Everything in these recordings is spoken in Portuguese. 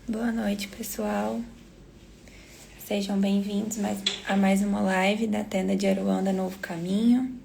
Boa noite, pessoal. Sejam bem-vindos a mais uma live da Tenda de Aruanda Novo Caminho.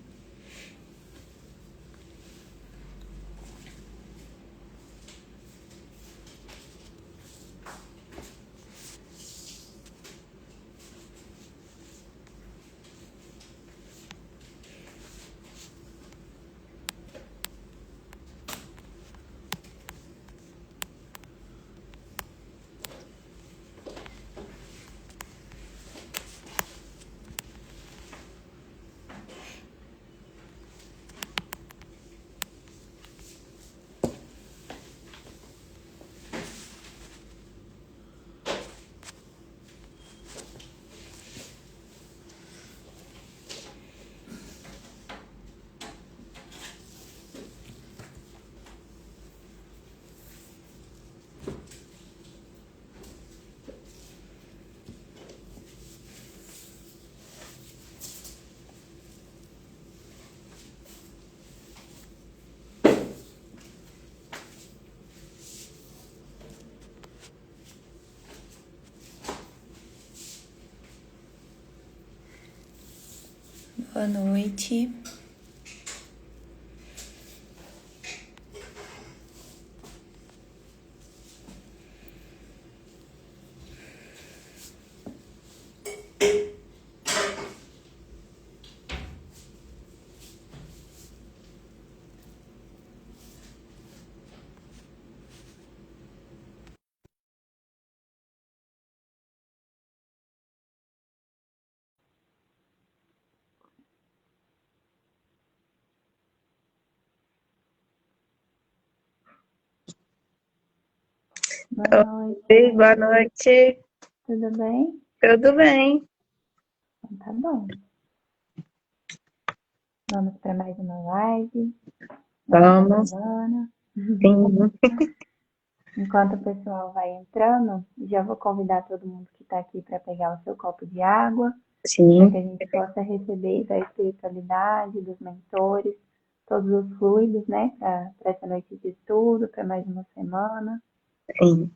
Boa noite. Boa noite. Oi, boa noite. Tudo bem? Tudo bem? Então, tá bom. Vamos para mais uma live. Vamos. Semana. Sim. Enquanto o pessoal vai entrando, já vou convidar todo mundo que está aqui para pegar o seu copo de água, para que Sim. a gente possa receber da espiritualidade, dos mentores, todos os fluidos, né, para essa noite de estudo, para mais uma semana. Sim.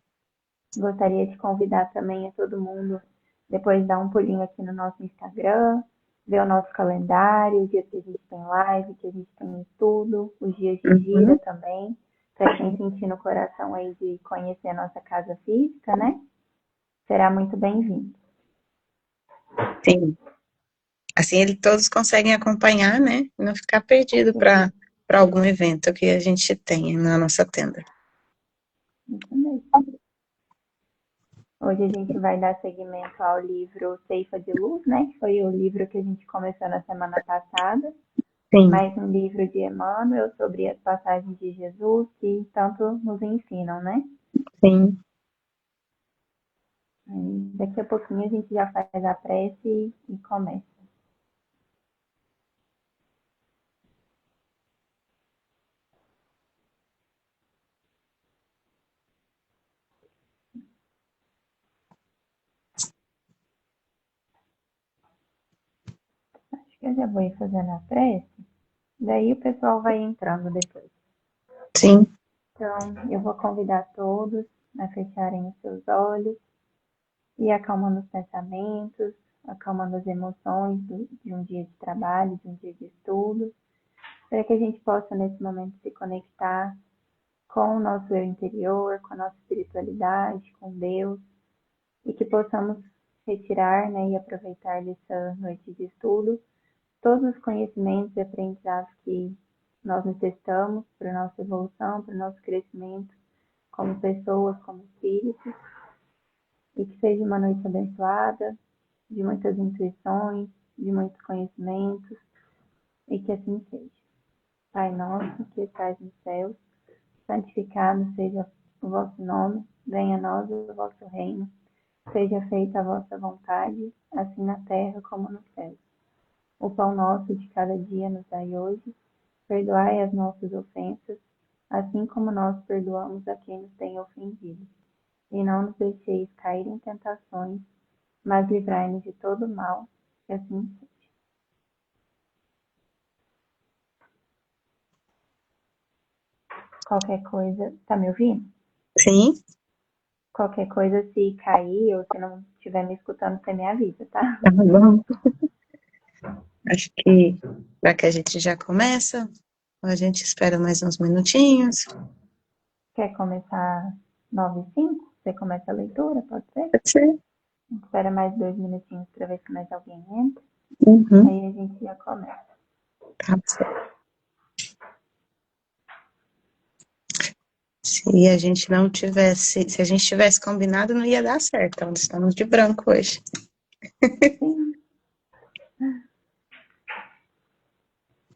Gostaria de convidar também a todo mundo depois dar um pulinho aqui no nosso Instagram, ver o nosso calendário, os dias que a gente tem live, que a gente tem estudo, os dias de gira Uhum. também, para quem sentir no coração aí de conhecer a nossa casa física, né? Será muito bem-vindo. Sim. Assim todos conseguem acompanhar, né? E não ficar perdido para algum evento que a gente tenha na nossa tenda. Isso mesmo. Hoje a gente vai dar seguimento ao livro Ceifa de Luz, né? Que foi o livro que a gente começou na semana passada. Sim. Mais um livro de Emmanuel sobre as passagens de Jesus que tanto nos ensinam, né? Sim. Aí, daqui a pouquinho a gente já faz a prece e começa. Acho que eu já vou ir fazendo a prece, daí o pessoal vai entrando depois. Sim. Então, eu vou convidar todos a fecharem os seus olhos e acalmando os pensamentos, acalmando as emoções de um dia de trabalho, de um dia de estudo, para que a gente possa, nesse momento, se conectar com o nosso eu interior, com a nossa espiritualidade, com Deus, e que possamos retirar, né, e aproveitar dessa noite de estudo todos os conhecimentos e aprendizados que nós necessitamos para a nossa evolução, para o nosso crescimento como pessoas, como espíritos, e que seja uma noite abençoada, de muitas intuições, de muitos conhecimentos, e que assim seja. Pai nosso, que estais nos céus, santificado seja o vosso nome, venha a nós o vosso reino, seja feita a vossa vontade, assim na terra como no céu. O pão nosso de cada dia nos dai hoje, perdoai as nossas ofensas, assim como nós perdoamos a quem nos tem ofendido. E não nos deixeis cair em tentações, mas livrai-nos de todo mal, que assim seja. Qualquer coisa, tá me ouvindo? Sim. Qualquer coisa, se cair ou se não estiver me escutando, você me avisa, tá? Tá bom? Acho que para que a gente já começa, a gente espera mais uns minutinhos. Quer começar 9h05? Você começa a leitura, pode ser? Pode ser? Espera mais 2 minutinhos para ver se mais alguém entra. Uhum, Aí a gente já começa. tá certo. Se a gente não tivesse, se a gente tivesse combinado, não ia dar certo. Então, estamos de branco hoje. Sim.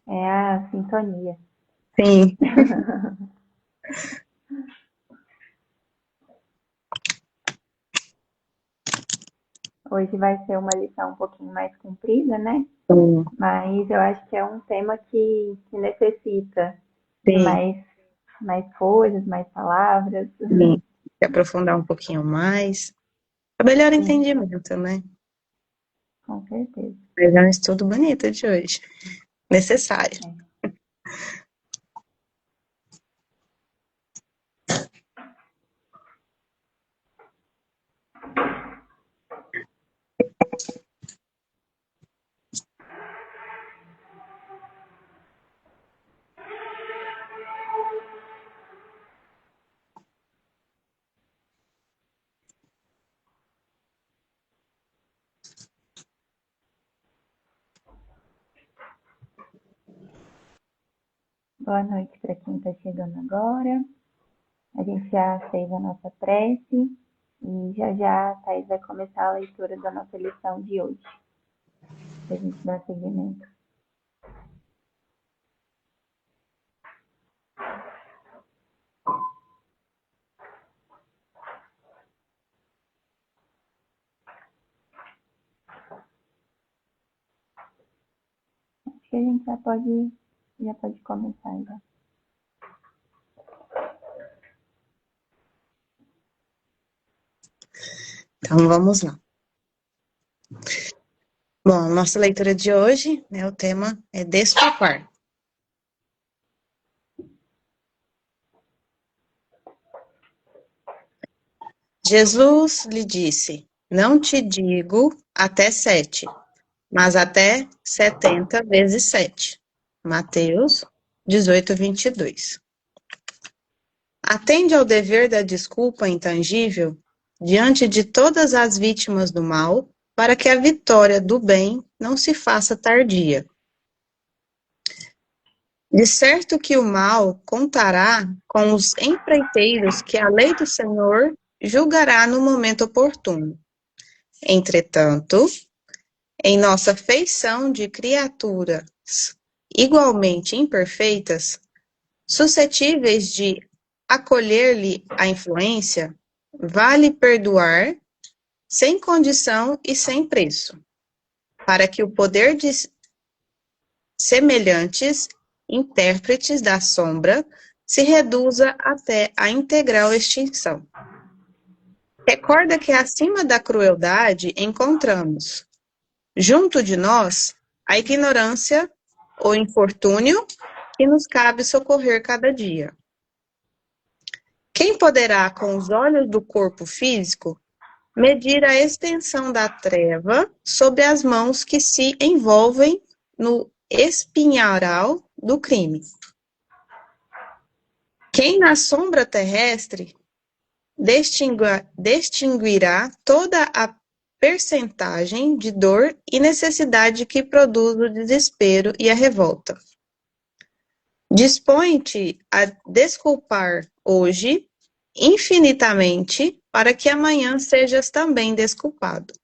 É a sintonia. Sim. Hoje vai ser uma lição um pouquinho mais comprida, né? Sim, Mas eu acho que é um tema que necessita de sim, mais coisas, mais palavras. sim. Se aprofundar um pouquinho mais. Para melhor Sim, entendimento, né? com certeza. Mas é um estudo bonito de hoje. Necessário. É. Boa noite para quem está chegando agora. A gente já fez a nossa prece e já já a Thais vai começar a leitura da nossa lição de hoje, para a gente dar seguimento. Acho que a gente já pode começar já. Então, vamos lá. Bom, nossa leitura de hoje, né, o tema é desculpar. Jesus lhe disse, não te digo até 7, mas até 70 vezes 7. Mateus 18, 22. Atende ao dever da desculpa intangível diante de todas as vítimas do mal, para que a vitória do bem não se faça tardia. De certo que o mal contará com os empreiteiros que a lei do Senhor julgará no momento oportuno. Entretanto, em nossa feição de criaturas igualmente imperfeitas, suscetíveis de acolher-lhe a influência, vale perdoar sem condição e sem preço, para que o poder de semelhantes intérpretes da sombra se reduza até a integral extinção. Recorda que acima da crueldade encontramos, junto de nós, a ignorância, o infortúnio que nos cabe socorrer cada dia. Quem poderá, com os olhos do corpo físico, medir a extensão da treva sob as mãos que se envolvem no espinharal do crime? Quem na sombra terrestre distinguirá toda a percentagem de dor e necessidade que produz o desespero e a revolta? Dispõe-te a desculpar hoje infinitamente, para que amanhã sejas também desculpado.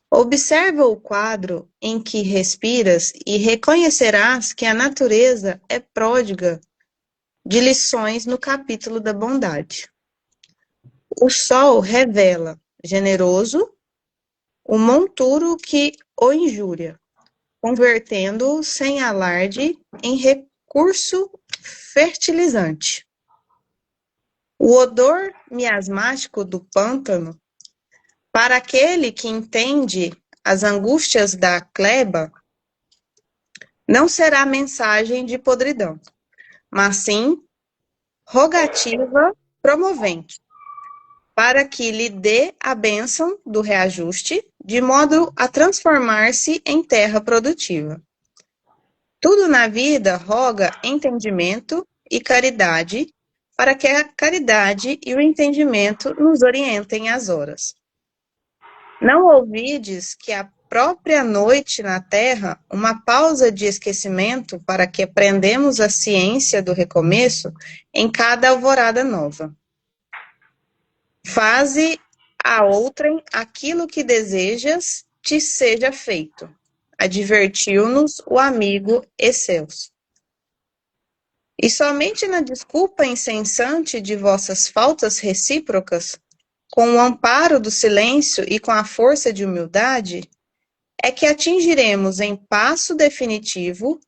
Observa o quadro em que respiras e reconhecerás que a natureza é pródiga de lições no capítulo da bondade. O sol revela, generoso, o monturo que o injúria, convertendo-o sem alarde em recurso fertilizante. O odor miasmático do pântano, para aquele que entende as angústias da gleba, não será mensagem de podridão, mas sim rogativa promovente. para que lhe dê a bênção do reajuste, de modo a transformar-se em terra produtiva. Tudo na vida roga entendimento e caridade, para que a caridade e o entendimento nos orientem às horas. Não ouvides que a própria noite na terra, uma pausa de esquecimento para que aprendemos a ciência do recomeço em cada alvorada nova. Faze a outrem aquilo que desejas te seja feito. Advertiu-nos o amigo Esseus. E somente na desculpa incessante de vossas faltas recíprocas, com o amparo do silêncio e com a força de humildade, é que atingiremos em passo definitivo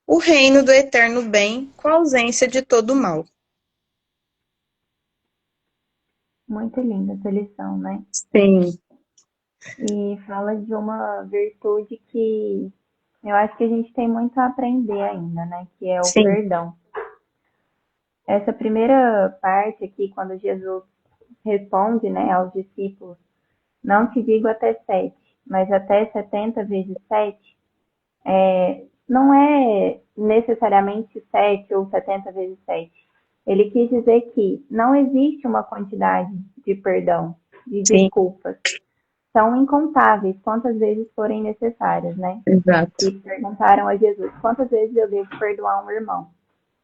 o reino do eterno bem com a ausência de todo o mal. Muito linda essa lição, né? Sim. E fala de uma virtude que eu acho que a gente tem muito a aprender ainda, né? Que é o Sim. perdão. Essa primeira parte aqui, quando Jesus responde, né, aos discípulos, não te digo até 7, mas até 70 vezes 7, não é necessariamente 7 ou 70 vezes 7. Ele quis dizer que não existe uma quantidade de perdão, de desculpas. São incontáveis quantas vezes forem necessárias, né? Exato. E perguntaram a Jesus, quantas vezes eu devo perdoar um irmão?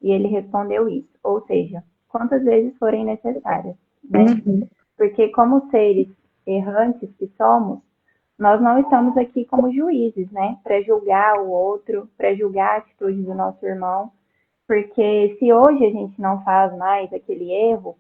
E ele respondeu isso, ou seja, quantas vezes forem necessárias, né? Uhum. Porque como seres errantes que somos, nós não estamos aqui como juízes, né? Para julgar o outro, para julgar a atitude do nosso irmão, porque se hoje a gente não faz mais aquele erro,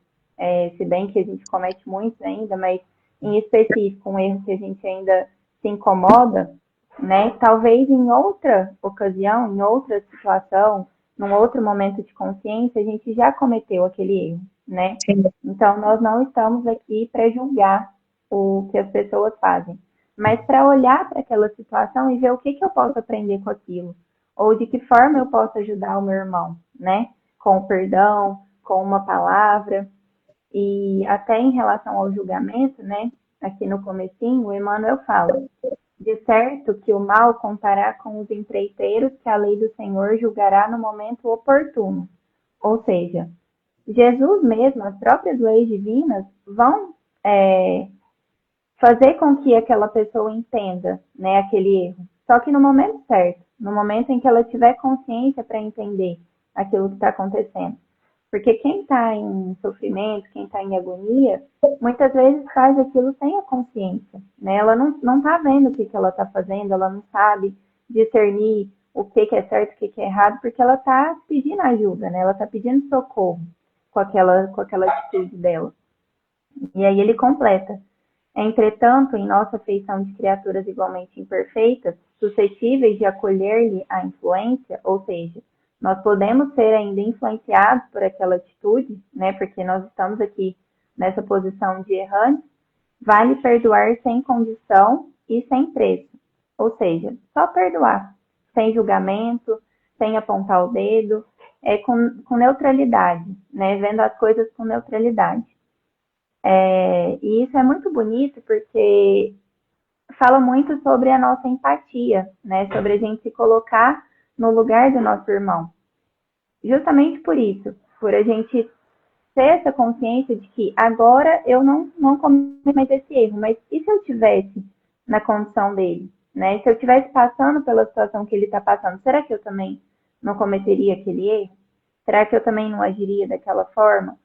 se bem que a gente comete muitos ainda, mas em específico um erro que a gente ainda se incomoda, né? Talvez em outra ocasião, em outra situação, num outro momento de consciência, a gente já cometeu aquele erro, né? Sim. Então nós não estamos aqui para julgar o que as pessoas fazem, mas para olhar para aquela situação e ver o que eu posso aprender com aquilo, ou de que forma eu posso ajudar o meu irmão, né? Com o perdão, com uma palavra. E até em relação ao julgamento, né? Aqui no comecinho, o Emmanuel fala: de certo que o mal contará com os empreiteiros que a lei do Senhor julgará no momento oportuno. Ou seja, Jesus mesmo, as próprias leis divinas, vão fazer com que aquela pessoa entenda, né, aquele erro. Só que no momento certo, no momento em que ela tiver consciência para entender aquilo que está acontecendo. Porque quem está em sofrimento, quem está em agonia, muitas vezes faz aquilo sem a consciência, né? Ela não está vendo o que ela está fazendo, ela não sabe discernir o que é certo, o que é errado, porque ela está pedindo ajuda, né? Ela está pedindo socorro com aquela atitude dela. E aí ele completa: entretanto, em nossa feição de criaturas igualmente imperfeitas, suscetíveis de acolher-lhe a influência, ou seja, nós podemos ser ainda influenciados por aquela atitude, né? Porque nós estamos aqui nessa posição de errantes, vale perdoar sem condição e sem preço. Ou seja, só perdoar, sem julgamento, sem apontar o dedo, com neutralidade, né? Vendo as coisas com neutralidade. E isso é muito bonito porque fala muito sobre a nossa empatia, né? Sobre a gente se colocar no lugar do nosso irmão. Justamente por isso, por a gente ter essa consciência de que agora eu não cometo mais esse erro, mas e se eu tivesse na condição dele, né? Se eu estivesse passando pela situação que ele está passando, será que eu também não cometeria aquele erro? Será que eu também não agiria daquela forma?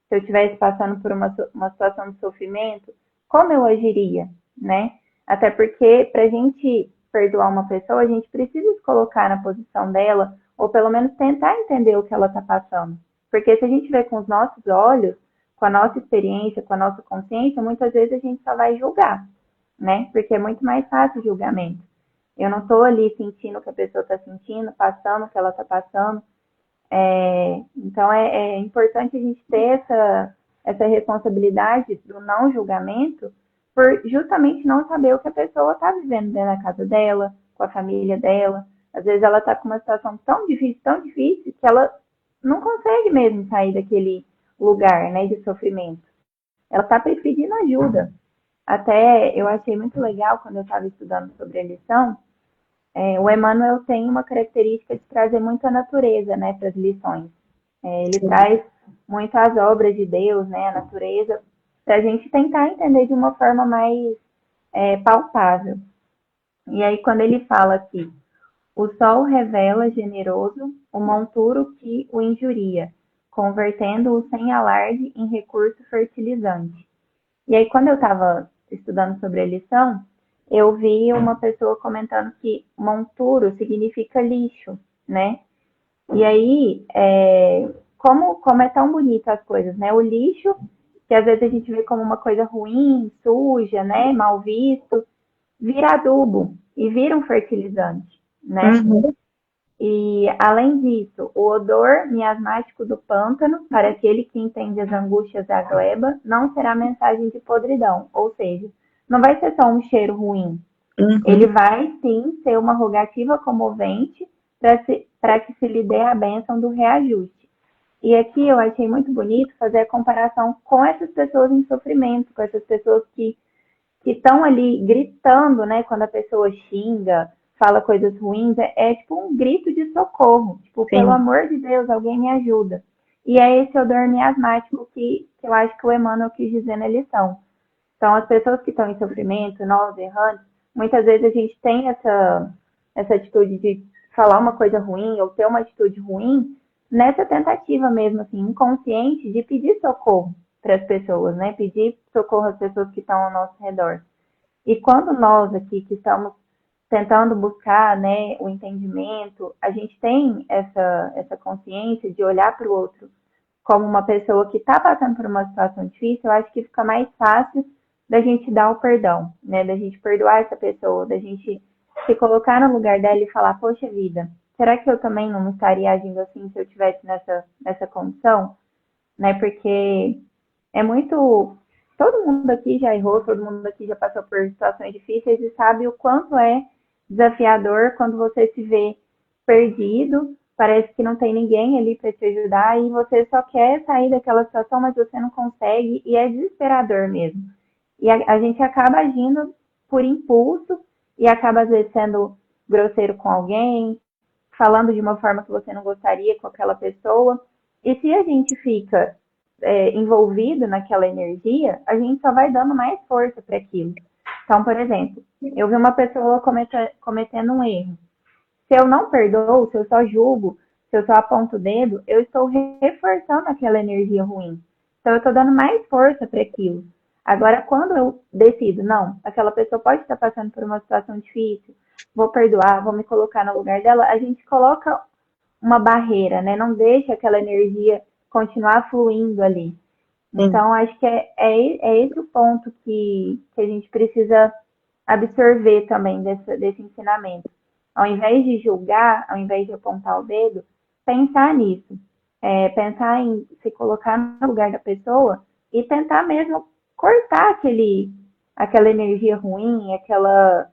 Se eu estivesse passando por uma situação de sofrimento, como eu agiria, né? Até porque para a gente perdoar uma pessoa, a gente precisa se colocar na posição dela, ou pelo menos tentar entender o que ela está passando. Porque se a gente vê com os nossos olhos, com a nossa experiência, com a nossa consciência, muitas vezes a gente só vai julgar, né? Porque é muito mais fácil o julgamento. Eu não estou ali sentindo o que a pessoa está sentindo, passando o que ela está passando. Então é importante a gente ter essa responsabilidade do não julgamento, por justamente não saber o que a pessoa está vivendo dentro da casa dela, com a família dela. Às vezes ela está com uma situação tão difícil, que ela não consegue mesmo sair daquele lugar, né, de sofrimento. ela está pedindo ajuda. Até eu achei muito legal quando eu estava estudando sobre a lição, o Emmanuel tem uma característica de trazer muito a natureza, né, para as lições. Ele traz muito as obras de Deus, né, a natureza, para a gente tentar entender de uma forma mais palpável. E aí, quando ele fala aqui, o sol revela generoso o monturo que o injuria, convertendo-o sem alarde em recurso fertilizante. E aí, quando eu estava estudando sobre a lição, eu vi uma pessoa comentando que monturo significa lixo, né? E aí, como é tão bonita as coisas, né? O lixo, que às vezes a gente vê como uma coisa ruim, suja, né? Mal visto, vira adubo e vira um fertilizante, né? Uhum. E, além disso, o odor miasmático do pântano, para aquele que entende as angústias da gleba, não será mensagem de podridão, ou seja, não vai ser só um cheiro ruim. Ele Uhum. vai, sim, ser uma rogativa comovente para que se lhe dê a bênção do reajuste. E aqui eu achei muito bonito fazer a comparação com essas pessoas em sofrimento, com essas pessoas que estão ali gritando, né? Quando a pessoa xinga, fala coisas ruins, é tipo um grito de socorro. Tipo, pelo Sim. amor de Deus, alguém me ajuda. E é esse odor miasmático que eu acho que o Emmanuel quis dizer na lição. Então, as pessoas que estão em sofrimento, nós errantes, muitas vezes a gente tem essa atitude de falar uma coisa ruim ou ter uma atitude ruim nessa tentativa mesmo, assim, inconsciente, de pedir socorro para as pessoas, né? Pedir socorro às pessoas que estão ao nosso redor. E quando nós aqui que estamos tentando buscar, né, o entendimento, a gente tem essa consciência de olhar para o outro como uma pessoa que está passando por uma situação difícil, eu acho que fica mais fácil da gente dar o perdão, né? Da gente perdoar essa pessoa, da gente se colocar no lugar dela e falar, poxa vida, será que eu também não estaria agindo assim se eu estivesse nessa condição? Né? Porque é muito. Todo mundo aqui já errou, todo mundo aqui já passou por situações difíceis e sabe o quanto é desafiador quando você se vê perdido, parece que não tem ninguém ali para te ajudar e você só quer sair daquela situação, mas você não consegue e é desesperador mesmo. E a gente acaba agindo por impulso e acaba às vezes sendo grosseiro com alguém, falando de uma forma que você não gostaria com aquela pessoa. E se a gente fica envolvido naquela energia, a gente só vai dando mais força para aquilo. Então, por exemplo, eu vi uma pessoa cometendo um erro. Se eu não perdoo, se eu só julgo, se eu só aponto o dedo, eu estou reforçando aquela energia ruim. Então, eu estou dando mais força para aquilo. Agora, quando eu decido, não, aquela pessoa pode estar passando por uma situação difícil, vou perdoar, vou me colocar no lugar dela, a gente coloca uma barreira, né? Não deixa aquela energia continuar fluindo ali. Sim. Então, acho que é esse o ponto que a gente precisa absorver também desse ensinamento. Ao invés de julgar, ao invés de apontar o dedo, pensar nisso. Pensar em se colocar no lugar da pessoa e tentar mesmo cortar aquela energia ruim, aquela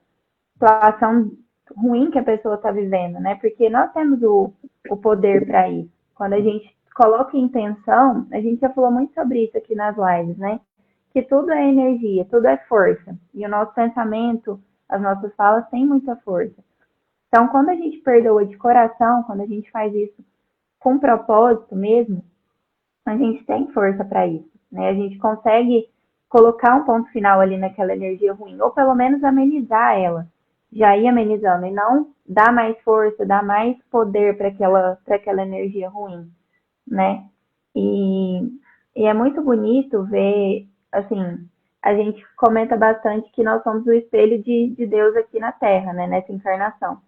situação ruim que a pessoa está vivendo, né? Porque nós temos o poder para isso. Quando a gente coloca intenção, a gente já falou muito sobre isso aqui nas lives, né? Que tudo é energia, tudo é força. E o nosso pensamento, as nossas falas têm muita força. Então, quando a gente perdoa de coração, quando a gente faz isso com propósito mesmo, a gente tem força para isso, né? A gente consegue colocar um ponto final ali naquela energia ruim, ou pelo menos amenizar ela, já ir amenizando, e não dar mais força, dar mais poder para aquela energia ruim, né? E, e é muito bonito ver, assim, a gente comenta bastante que nós somos o espelho de Deus aqui na Terra, né? Nessa encarnação.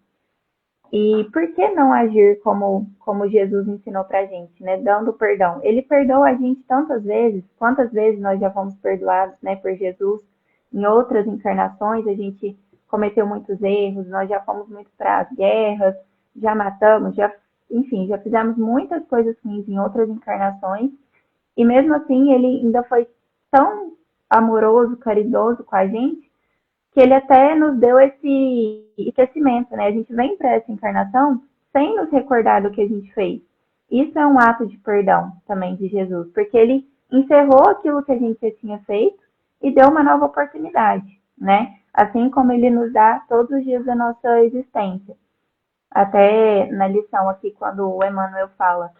E por que não agir como Jesus ensinou pra gente, né? Dando perdão. Ele perdoa a gente tantas vezes, quantas vezes nós já fomos perdoados, né, por Jesus. Em outras encarnações a gente cometeu muitos erros, nós já fomos muito para as guerras, já matamos, enfim, já fizemos muitas coisas ruins em outras encarnações. E mesmo assim ele ainda foi tão amoroso, caridoso com a gente, que ele até nos deu esse esquecimento, né? A gente vem para essa encarnação sem nos recordar do que a gente fez. Isso é um ato de perdão também de Jesus, porque ele encerrou aquilo que a gente já tinha feito e deu uma nova oportunidade, né? Assim como ele nos dá todos os dias da nossa existência. Até na lição aqui, quando o Emmanuel fala,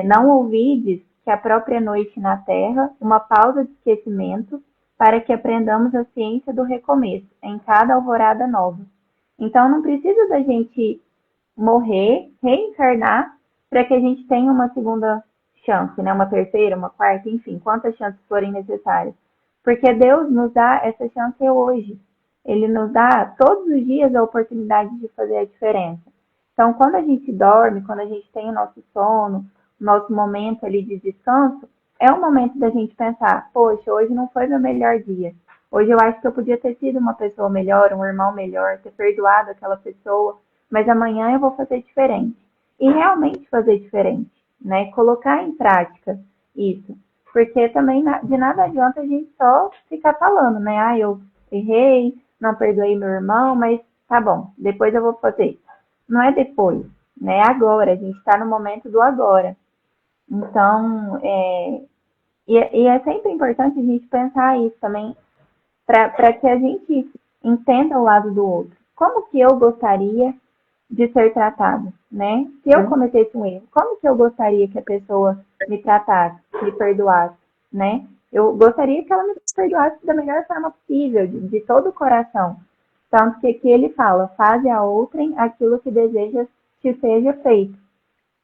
não ouvides que a própria noite na terra, uma pausa de esquecimento, para que aprendamos a ciência do recomeço, em cada alvorada nova. Então, não precisa da gente morrer, reencarnar, para que a gente tenha uma segunda chance, né? Uma terceira, uma quarta, enfim, quantas chances forem necessárias. Porque Deus nos dá essa chance hoje. Ele nos dá todos os dias a oportunidade de fazer a diferença. Então, quando a gente dorme, quando a gente tem o nosso sono, o nosso momento ali de descanso, é o momento da gente pensar, poxa, hoje não foi meu melhor dia. Hoje eu acho que eu podia ter sido uma pessoa melhor, um irmão melhor, ter perdoado aquela pessoa, mas amanhã eu vou fazer diferente. E realmente fazer diferente, né? Colocar em prática isso. Porque também de nada adianta a gente só ficar falando, né? Ah, eu errei, não perdoei meu irmão, mas tá bom, depois eu vou fazer. Não é depois, né? É agora, a gente está no momento do agora. Então, e é sempre importante a gente pensar isso também, para que a gente entenda o lado do outro. Como que eu gostaria de ser tratado, né? Se eu cometesse um erro, como que eu gostaria que a pessoa me tratasse, me perdoasse, né? Eu gostaria que ela me perdoasse da melhor forma possível, de todo o coração. Tanto que aqui ele fala, faze a outrem aquilo que deseja que seja feito.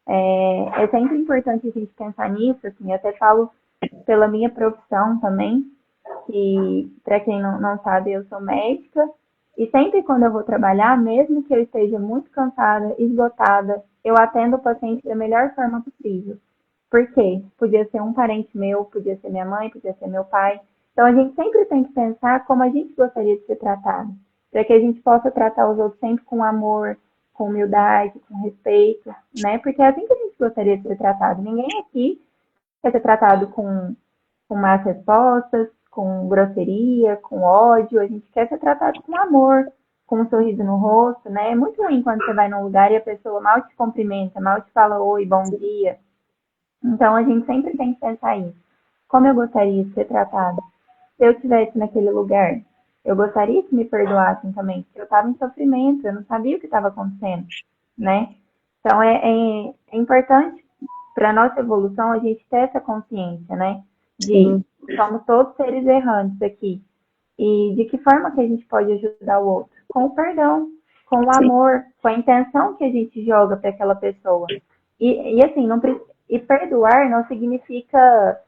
É sempre importante a gente pensar nisso, assim, eu até falo pela minha profissão também, que, para quem não sabe, eu sou médica, e sempre quando eu vou trabalhar, mesmo que eu esteja muito cansada, esgotada, eu atendo o paciente da melhor forma possível. Por quê? Podia ser um parente meu, podia ser minha mãe, podia ser meu pai. Então a gente sempre tem que pensar como a gente gostaria de ser tratado, para que a gente possa tratar os outros sempre com amor, com humildade, com respeito, né? Porque é assim que a gente gostaria de ser tratado. Ninguém aqui quer ser tratado com más respostas, com grosseria, com ódio. A gente quer ser tratado com amor, com um sorriso no rosto, né? É muito ruim quando você vai num lugar e a pessoa mal te cumprimenta, mal te fala oi, bom dia. Então a gente sempre tem que pensar isso. Como eu gostaria de ser tratada? Se eu estivesse naquele lugar, eu gostaria que me perdoassem também, porque eu estava em sofrimento, eu não sabia o que estava acontecendo, né? Então é importante para a nossa evolução a gente ter essa consciência, né? De Sim. somos todos seres errantes aqui. E de que forma que a gente pode ajudar o outro? Com o perdão, com o Sim. amor, com a intenção que a gente joga para aquela pessoa. E assim, e perdoar não significa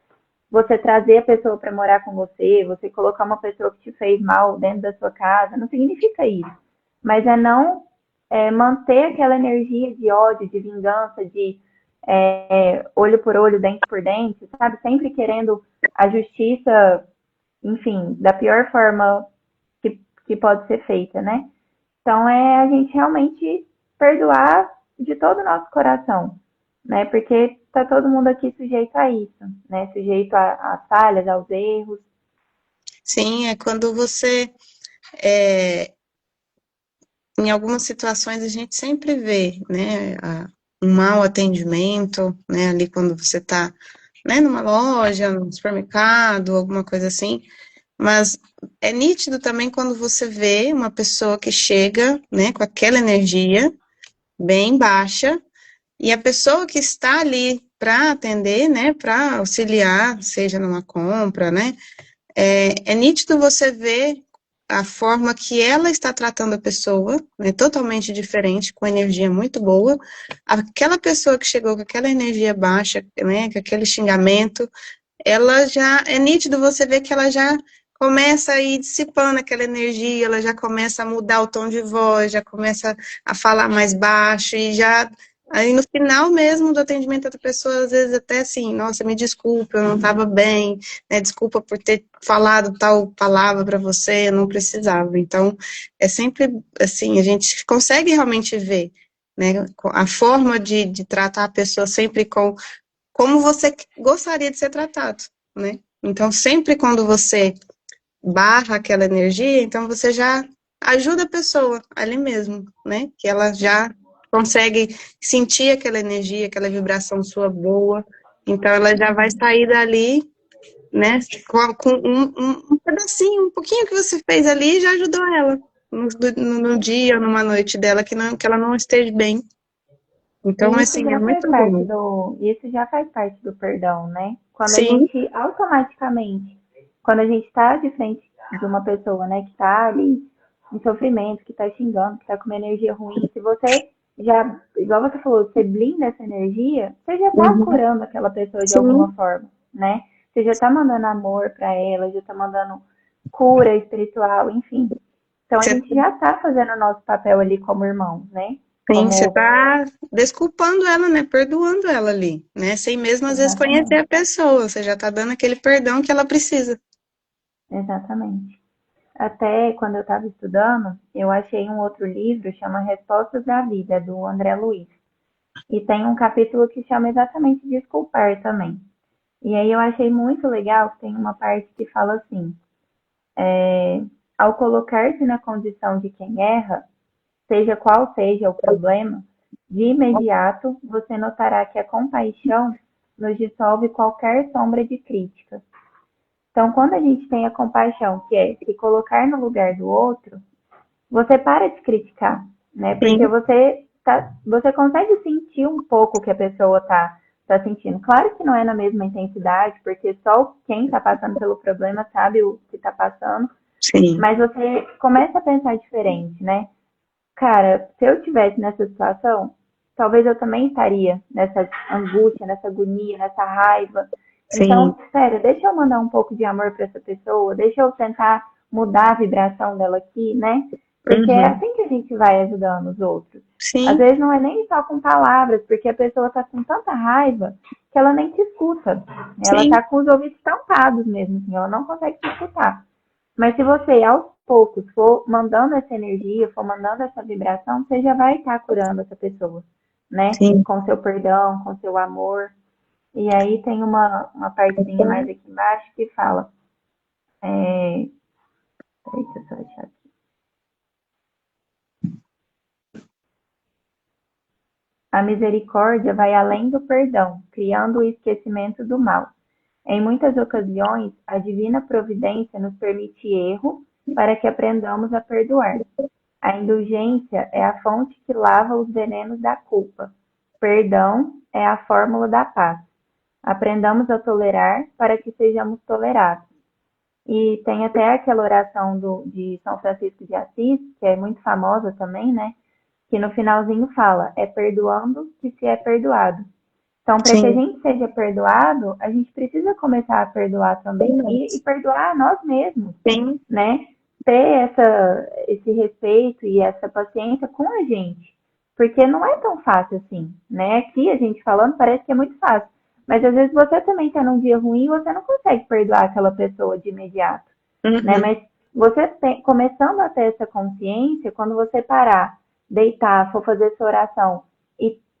você trazer a pessoa para morar com você, você colocar uma pessoa que te fez mal dentro da sua casa, não significa isso. Mas é não manter aquela energia de ódio, de vingança, de olho por olho, dente por dente, sabe? Sempre querendo a justiça, enfim, da pior forma que pode ser feita, né? Então é a gente realmente perdoar de todo o nosso coração, né? Porque tá todo mundo aqui sujeito a isso, né? Sujeito às falhas, aos erros. Sim, é quando você, é, em algumas situações, a gente sempre vê, né, um mau atendimento, né, ali quando você está, né, numa loja, no supermercado, alguma coisa assim, mas é nítido também quando você vê uma pessoa que chega, né, com aquela energia bem baixa, e a pessoa que está ali para atender, né, para auxiliar, seja numa compra, né, é nítido você ver a forma que ela está tratando a pessoa, né, totalmente diferente, com energia muito boa. Aquela pessoa que chegou com aquela energia baixa, né, com aquele xingamento, ela já, é nítido você ver que ela já começa a ir dissipando aquela energia, ela já começa a mudar o tom de voz, já começa a falar mais baixo e já aí no final mesmo do atendimento da pessoa, às vezes até assim, nossa, me desculpa, eu não estava bem, né, desculpa por ter falado tal palavra para você, eu não precisava. Então, é sempre assim, a gente consegue realmente ver, né, a forma de tratar a pessoa sempre com como você gostaria de ser tratado, né? Então, sempre quando você barra aquela energia, então você já ajuda a pessoa ali mesmo, né? Que ela já consegue sentir aquela energia, aquela vibração sua boa, Então, ela já vai sair dali, né, com um pedacinho, um pouquinho que você fez ali, já ajudou ela no dia, numa noite dela, que ela não esteja bem. Então, E assim, é muito bom. isso já faz parte do perdão, né? Quando a Sim, gente automaticamente, quando a gente está de frente de uma pessoa, né, que está ali em sofrimento, que está xingando, que está com uma energia ruim, se você já, igual você falou, você blinda essa energia, você já está uhum, curando aquela pessoa de alguma sim. forma, né? Você já está mandando amor para ela, já está mandando cura espiritual, enfim. Então a Você, gente já está fazendo o nosso papel ali como irmãos, né? sim, você Como tá desculpando ela, né, perdoando ela ali, né, sem mesmo às vezes conhecer exatamente. a pessoa, você já tá dando aquele perdão que ela precisa. Exatamente. Até quando eu estava estudando, eu achei um outro livro, chama Respostas da Vida, do André Luiz. E tem um capítulo que chama exatamente Desculpar também. E aí eu achei muito legal que tem uma parte que fala assim: ao colocar-se na condição de quem erra, seja qual seja o problema, de imediato você notará que a compaixão nos dissolve qualquer sombra de crítica. Então, quando a gente tem a compaixão, que é se colocar no lugar do outro, você para de criticar, né? Porque Sim, você consegue sentir um pouco o que a pessoa tá sentindo. Claro que não é na mesma intensidade, porque só quem está passando pelo problema sabe o que está passando, sim, mas você começa a pensar diferente, né? Cara, se eu tivesse nessa situação, talvez eu também estaria nessa angústia, nessa agonia, nessa raiva. sim, Então, sério, deixa eu mandar um pouco de amor para essa pessoa, deixa eu tentar mudar a vibração dela aqui, né? Porque é uhum, assim que a gente vai ajudando os outros. Às sim, vezes não é nem só com palavras, porque a pessoa tá com tanta raiva que ela nem te escuta. Ela sim, tá com os ouvidos tampados mesmo, assim, ela não consegue te escutar. Mas se você, aos poucos, for mandando essa energia, for mandando essa vibração, você já vai estar curando essa pessoa, né? sim. Com seu perdão, com seu amor. E aí tem uma partezinha mais aqui embaixo que fala. É... Peraí, deixa eu só achar aqui. A misericórdia vai além do perdão, criando o esquecimento do mal. Em muitas ocasiões, a divina providência nos permite erro para que aprendamos a perdoar. A indulgência é a fonte que lava os venenos da culpa. Perdão é a fórmula da paz. Aprendamos a tolerar para que sejamos tolerados. E tem até aquela oração de São Francisco de Assis, que é muito famosa também, né? Que no finalzinho fala: é perdoando que se é perdoado. Então, para que a Sim, gente seja perdoado, a gente precisa começar a perdoar também e perdoar a nós mesmos, sim, né? Ter esse respeito e essa paciência com a gente. Porque não é tão fácil assim, né? Aqui a gente falando parece que é muito fácil. Mas às vezes você também está num dia ruim e você não consegue perdoar aquela pessoa de imediato, né? uhum, Mas você começando a ter essa consciência, quando você parar, deitar, for fazer sua oração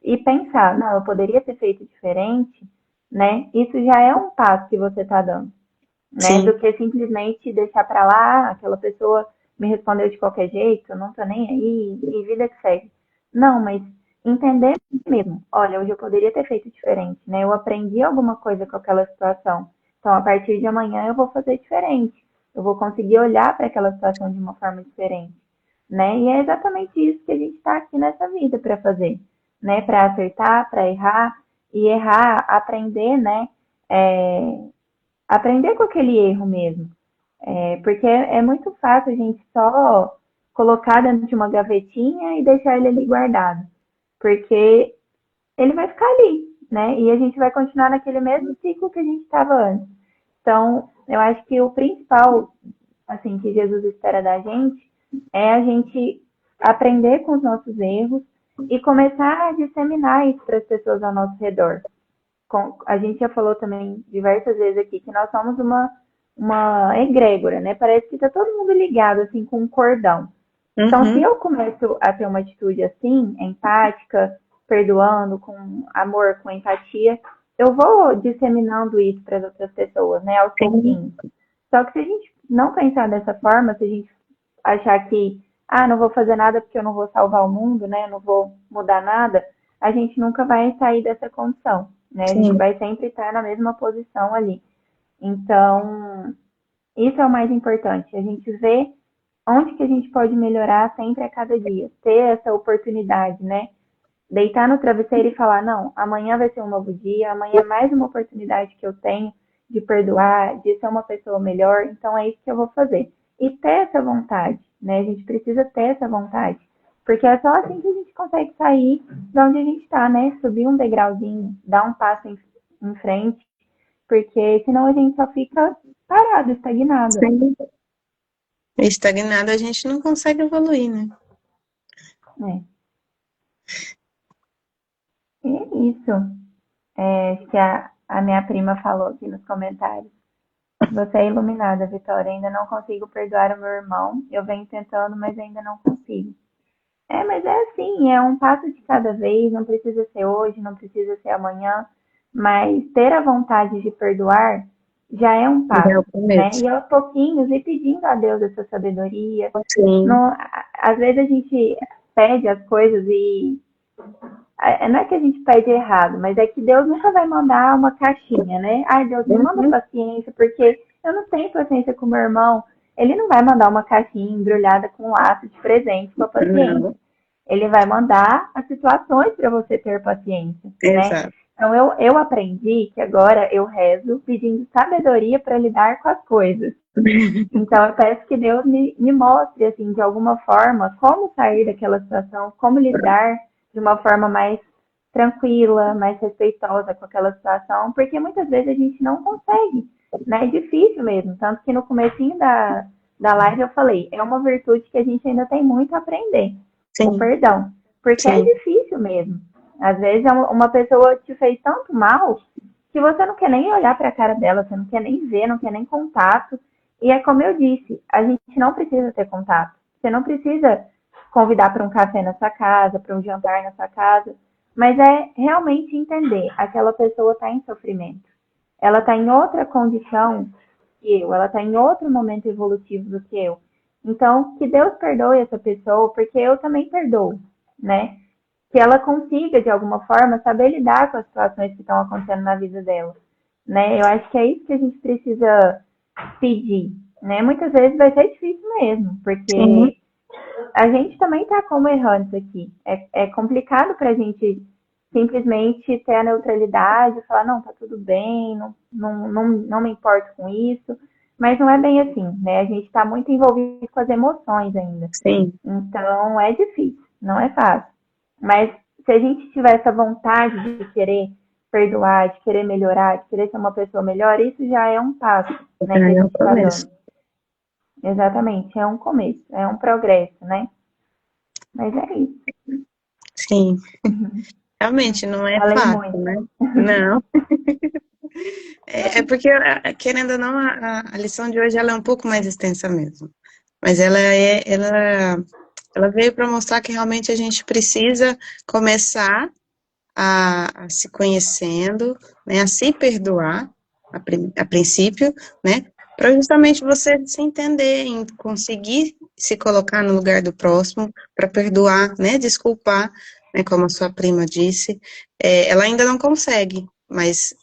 e pensar, não, eu poderia ter feito diferente, né? Isso já é um passo que você está dando, né? sim, Do que simplesmente deixar para lá, aquela pessoa me respondeu de qualquer jeito, eu não tô nem aí, e vida que segue. Não, mas entender mesmo, olha, hoje eu poderia ter feito diferente, né? Eu aprendi alguma coisa com aquela situação. Então, a partir de amanhã eu vou fazer diferente. Eu vou conseguir olhar para aquela situação de uma forma diferente, né? E é exatamente isso que a gente está aqui nessa vida para fazer, né? Para acertar, para errar e errar, aprender, né? É, aprender com aquele erro mesmo. Porque é muito fácil a gente só colocar dentro de uma gavetinha e deixar ele ali guardado. Porque ele vai ficar ali, né? E a gente vai continuar naquele mesmo ciclo que a gente estava antes. Então, eu acho que o principal, assim, que Jesus espera da gente é a gente aprender com os nossos erros e começar a disseminar isso para as pessoas ao nosso redor. A gente já falou também diversas vezes aqui que nós somos uma egrégora, né? Parece que está todo mundo ligado assim com um cordão. Então, se uhum, eu começo a ter uma atitude assim, empática, perdoando, com amor, com empatia, eu vou disseminando isso para as outras pessoas, né? Aos sim, pouquinhos. Só que se a gente não pensar dessa forma, se a gente achar que, não vou fazer nada porque eu não vou salvar o mundo, né? Eu não vou mudar nada, a gente nunca vai sair dessa condição. né? A gente Sim. vai sempre estar na mesma posição ali. Então, isso é o mais importante, a gente vê onde que a gente pode melhorar sempre a cada dia, ter essa oportunidade, né? Deitar no travesseiro e falar, não, amanhã vai ser um novo dia, amanhã é mais uma oportunidade que eu tenho de perdoar, de ser uma pessoa melhor, então é isso que eu vou fazer. E ter essa vontade, né? A gente precisa ter essa vontade, porque é só assim que a gente consegue sair de onde a gente está, né? Subir um degrauzinho, dar um passo em frente, porque senão a gente só fica parado, estagnado. Sim. Estagnado a gente não consegue evoluir, né? Né? E é isso. Acho que a minha prima falou aqui nos comentários. Você é iluminada, Vitória. Ainda não consigo perdoar o meu irmão. Eu venho tentando, mas ainda não consigo. Mas é assim, é um passo de cada vez. Não precisa ser hoje, não precisa ser amanhã. Mas ter a vontade de perdoar já é um Já é passo, o né? começo. E aos pouquinhos ir pedindo a Deus essa sabedoria. Sim. No, às vezes a gente pede as coisas e não é que a gente pede errado, mas é que Deus nunca vai mandar uma caixinha, né? Ai, Deus, me manda Uhum. paciência, porque eu não tenho paciência com meu irmão. Ele não vai mandar uma caixinha embrulhada com um laço de presente com a paciência. Não, Ele vai mandar as situações para você ter paciência, né? exato. Então eu aprendi que agora eu rezo pedindo sabedoria para lidar com as coisas. Então eu peço que Deus me mostre, assim, de alguma forma, como sair daquela situação, como lidar de uma forma mais tranquila, mais respeitosa com aquela situação, porque muitas vezes a gente não consegue, né? É difícil mesmo. Tanto que no comecinho da live eu falei, é uma virtude que a gente ainda tem muito a aprender, o Sim, perdão. Porque é sim. difícil mesmo. Às vezes uma pessoa te fez tanto mal que você não quer nem olhar para a cara dela, você não quer nem ver, não quer nem contato. E é como eu disse, a gente não precisa ter contato. Você não precisa convidar para um café na sua casa, para um jantar na sua casa, mas é realmente entender, aquela pessoa está em sofrimento. Ela está em outra condição que eu, ela está em outro momento evolutivo do que eu. Então, que Deus perdoe essa pessoa, porque eu também perdoo, né? Que ela consiga, de alguma forma, saber lidar com as situações que estão acontecendo na vida dela, né? Eu acho que é isso que a gente precisa pedir, né? Muitas vezes vai ser difícil mesmo, Sim, porque a gente também está como errantes aqui. É complicado para a gente simplesmente ter a neutralidade, falar, não, tá tudo bem, não me importo com isso, mas não é bem assim, né? A gente está muito envolvido com as emoções ainda. sim. Então é difícil, não é fácil. Mas se a gente tiver essa vontade de querer perdoar, de querer melhorar, de querer ser uma pessoa melhor, isso já é um passo, né, que a É o gente está começo. dando. Exatamente, é um começo, é um progresso, né? Mas é isso. Sim. Realmente não é Falei fácil, muito. né? Não. É porque, querendo ou não, a lição de hoje ela é um pouco mais extensa mesmo. Mas ela veio para mostrar que realmente a gente precisa começar a se conhecendo, né, a se perdoar, a princípio, né, para justamente você se entender, em conseguir se colocar no lugar do próximo, para perdoar, né, desculpar, né, como a sua prima disse, ela ainda não consegue, mas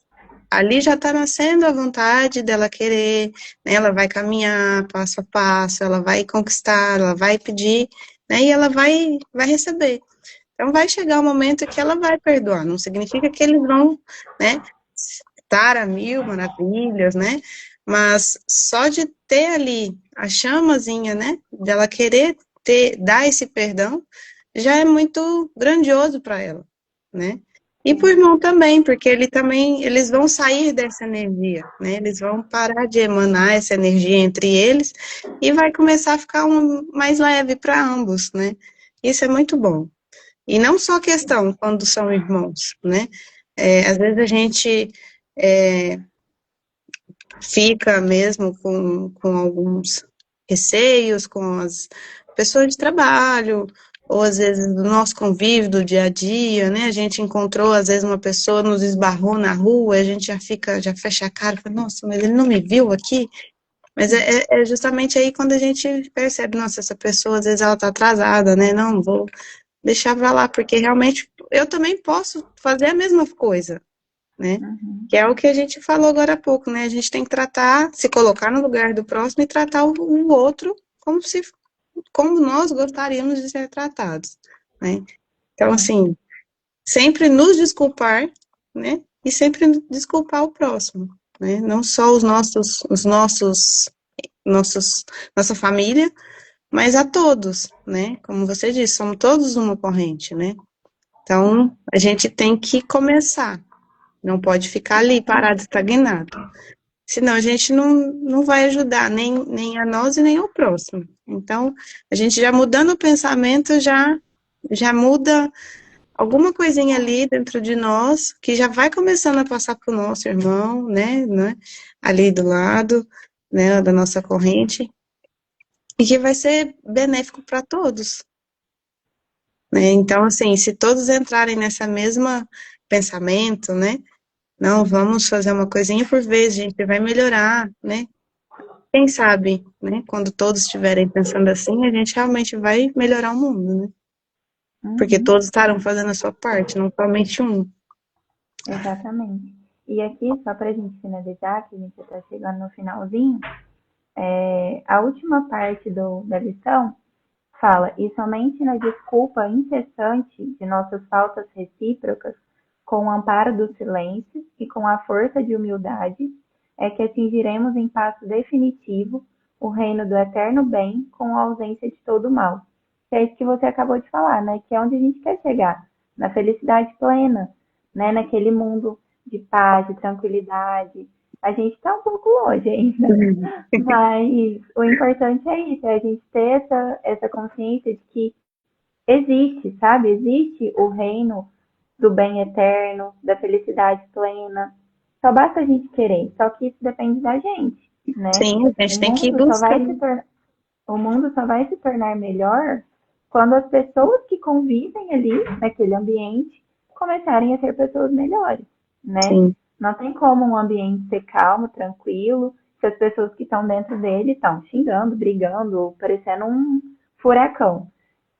ali já está nascendo a vontade dela querer, né, ela vai caminhar passo a passo, ela vai conquistar, ela vai pedir, né, e ela vai receber. Então vai chegar o momento que ela vai perdoar. Não significa que eles vão, né, estar a mil maravilhas, né? Mas só de ter ali a chamazinha, né, dela querer dar esse perdão, já é muito grandioso para ela, né? E para o irmão também, porque eles vão sair dessa energia, né? Eles vão parar de emanar essa energia entre eles e vai começar a ficar mais leve para ambos, né? Isso é muito bom. E não só questão quando são irmãos, né? Às vezes a gente é, fica mesmo com alguns receios com as pessoas de trabalho, ou às vezes do nosso convívio do dia a dia, né? A gente encontrou, às vezes, uma pessoa nos esbarrou na rua, a gente já fecha a cara, fala, nossa, mas ele não me viu aqui? Mas é justamente aí quando a gente percebe, nossa, essa pessoa, às vezes, ela tá atrasada, né? Não, vou deixar pra lá, porque realmente eu também posso fazer a mesma coisa, né? Uhum. Que é o que a gente falou agora há pouco, né? A gente tem que tratar, se colocar no lugar do próximo e tratar o outro como nós gostaríamos de ser tratados, né? Então, Sim. assim, sempre nos desculpar, né? E sempre desculpar o próximo, né? Não só nossa família, mas a todos, né? Como você disse, somos todos uma corrente, né? Então, Sim. a gente tem que começar, não pode ficar ali Exatamente. parado, estagnado. Senão a gente não vai ajudar nem a nós e nem ao próximo. Então, a gente já mudando o pensamento, já muda alguma coisinha ali dentro de nós, que já vai começando a passar para o nosso irmão, né, ali do lado, né, da nossa corrente, e que vai ser benéfico para todos, né? Então, assim, se todos entrarem nessa mesma pensamento, né, não, vamos fazer uma coisinha por vez, gente, vai melhorar, né? Quem sabe, né, quando todos estiverem pensando assim, a gente realmente vai melhorar o mundo, né? Porque Uhum. todos estarão fazendo a sua parte, não somente um. Exatamente. E aqui, só para a gente finalizar, que a gente está chegando no finalzinho, a última parte da lição fala: e somente na desculpa incessante de nossas faltas recíprocas, com o amparo do silêncio e com a força de humildade, é que atingiremos em passo definitivo o reino do eterno bem com a ausência de todo mal. Que é isso que você acabou de falar, né? Que é onde a gente quer chegar, na felicidade plena, né? Naquele mundo de paz, de tranquilidade. A gente está um pouco longe ainda, Uhum. mas o importante é isso, é a gente ter essa consciência de que existe, sabe? Existe o reino do bem eterno, da felicidade plena. Só basta a gente querer, só que isso depende da gente, né? Sim, a O gente tem que ir mundo só vai se buscando. tornar, o mundo só vai se tornar melhor quando as pessoas que convivem ali naquele ambiente começarem a ser pessoas melhores, né? Sim, Não tem como um ambiente ser calmo, tranquilo, se as pessoas que estão dentro dele estão xingando, brigando, parecendo um furacão.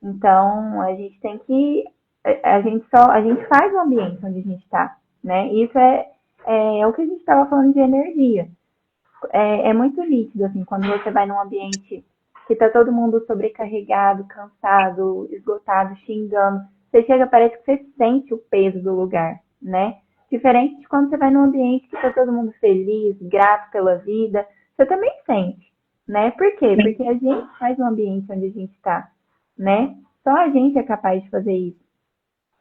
Então, a gente tem que a gente faz o ambiente onde a gente está, né? Isso é o que a gente estava falando de energia. É muito nítido, assim, quando você vai num ambiente que está todo mundo sobrecarregado, cansado, esgotado, xingando. Você chega, parece que você sente o peso do lugar, né? Diferente de quando você vai num ambiente que está todo mundo feliz, grato pela vida. Você também sente, né? Por quê? Porque a gente faz o ambiente onde a gente está, né? Só a gente é capaz de fazer isso.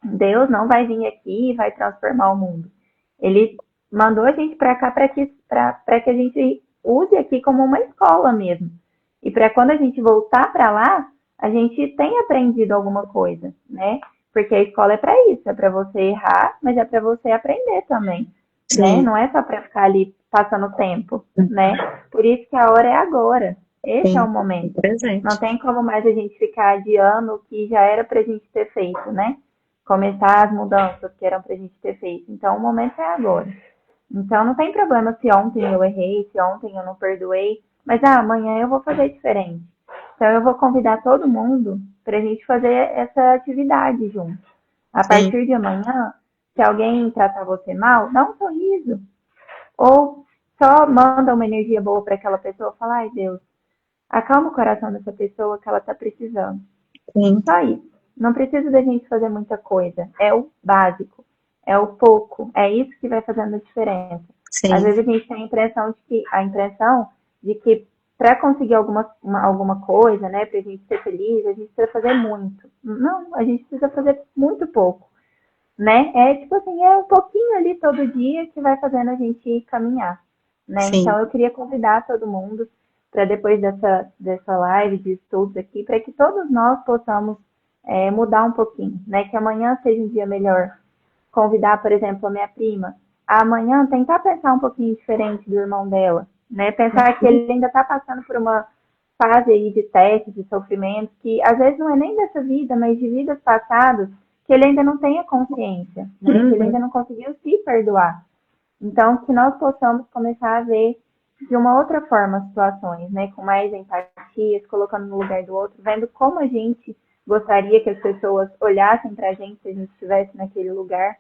Deus não vai vir aqui e vai transformar o mundo. Ele mandou a gente para cá para que a gente use aqui como uma escola mesmo. E para quando a gente voltar para lá, a gente tenha aprendido alguma coisa, né? Porque a escola é para isso, é para você errar, mas é para você aprender também, né? sim, Não é só para ficar ali passando tempo, né? Por isso que a hora é agora. Esse é o sim, momento. Não presente. tem como mais a gente ficar adiando o que já era para a gente ter feito, né? Começar as mudanças que eram para a gente ter feito. Então, o momento é agora. Então, não tem problema se ontem eu errei, se ontem eu não perdoei, mas amanhã eu vou fazer diferente. Então, eu vou convidar todo mundo para a gente fazer essa atividade junto. A Sim, partir de amanhã, se alguém tratar você mal, dá um sorriso. Ou só manda uma energia boa para aquela pessoa, fala: ai Deus, acalma o coração dessa pessoa que ela está precisando. sim, Só isso. Não precisa da gente fazer muita coisa. É o básico. É o pouco. É isso que vai fazendo a diferença. Às sim, vezes a gente tem a impressão de que para conseguir alguma coisa, né, para a gente ser feliz, a gente precisa fazer muito. Não, a gente precisa fazer muito pouco, né? É tipo assim, é um pouquinho ali todo dia que vai fazendo a gente caminhar, né? sim, Então eu queria convidar todo mundo para depois dessa live de estudos aqui, para que todos nós possamos mudar um pouquinho, né? Que amanhã seja um dia melhor. Convidar, por exemplo, a minha prima a amanhã tentar pensar um pouquinho diferente do irmão dela, né? Pensar que ele ainda está passando por uma fase aí de testes, de sofrimento, que às vezes não é nem dessa vida, mas de vidas passadas, que ele ainda não tenha consciência, né? Que ele uhum, ainda não conseguiu se perdoar. Então, que nós possamos começar a ver de uma outra forma as situações, né? Com mais empatia, se colocando no lugar do outro, vendo como a gente gostaria que as pessoas olhassem para a gente se a gente estivesse naquele lugar,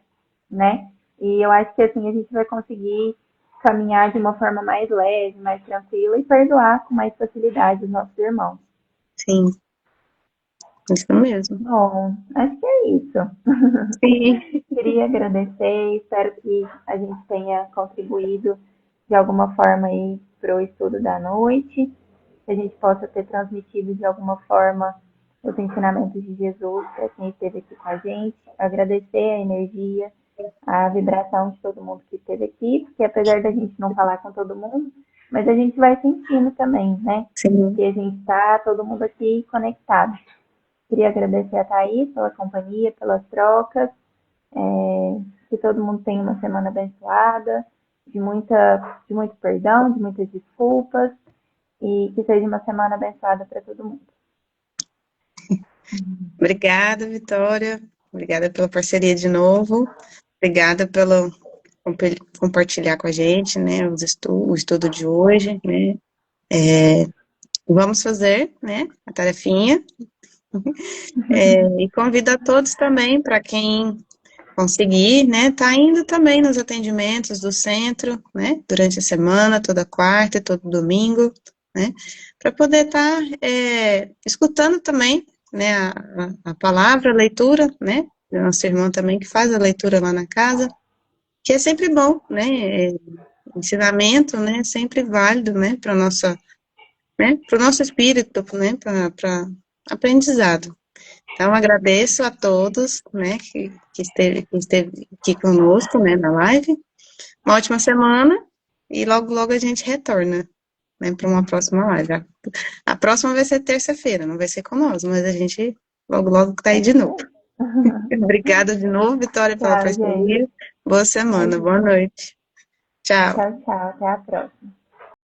né? E eu acho que assim a gente vai conseguir caminhar de uma forma mais leve, mais tranquila e perdoar com mais facilidade os nossos irmãos. Sim, isso mesmo. Bom, acho que é isso. Sim, Queria agradecer, espero que a gente tenha contribuído de alguma forma aí para o estudo da noite, que a gente possa ter transmitido de alguma forma os ensinamentos de Jesus para quem esteve aqui com a gente, agradecer a energia, a vibração de todo mundo que esteve aqui, porque apesar da gente não falar com todo mundo, mas a gente vai sentindo também, né? sim. Que a gente está todo mundo aqui conectado. Queria agradecer a Thaís pela companhia, pelas trocas, que todo mundo tenha uma semana abençoada, de muito perdão, de muitas desculpas, e que seja uma semana abençoada para todo mundo. Obrigada, Vitória. Obrigada pela parceria de novo. Obrigada pelo compartilhar com a gente, né, o estudo de hoje, né. Vamos fazer, né, a tarefinha. E convido a todos também, para quem conseguir, né, tá indo também nos atendimentos do centro, né, durante a semana, toda quarta e todo domingo, né, para poder estar escutando também, né, a palavra, a leitura, né, do nosso irmão também que faz a leitura lá na casa, que é sempre bom, né, ensinamento, né, sempre válido, né, para nossa, né, para o nosso espírito, né, para aprendizado. Então, agradeço a todos, né, que esteve aqui conosco, né, na live. Uma ótima semana e logo, logo a gente retorna, né, para uma próxima live. A próxima vai ser terça-feira, não vai ser com nós, mas a gente logo, logo tá aí de novo. Obrigada de novo, Vitória, pela Tchau, gente. parceria. Boa semana, boa Imagina. noite. Tchau. Tchau, tchau. Até a próxima.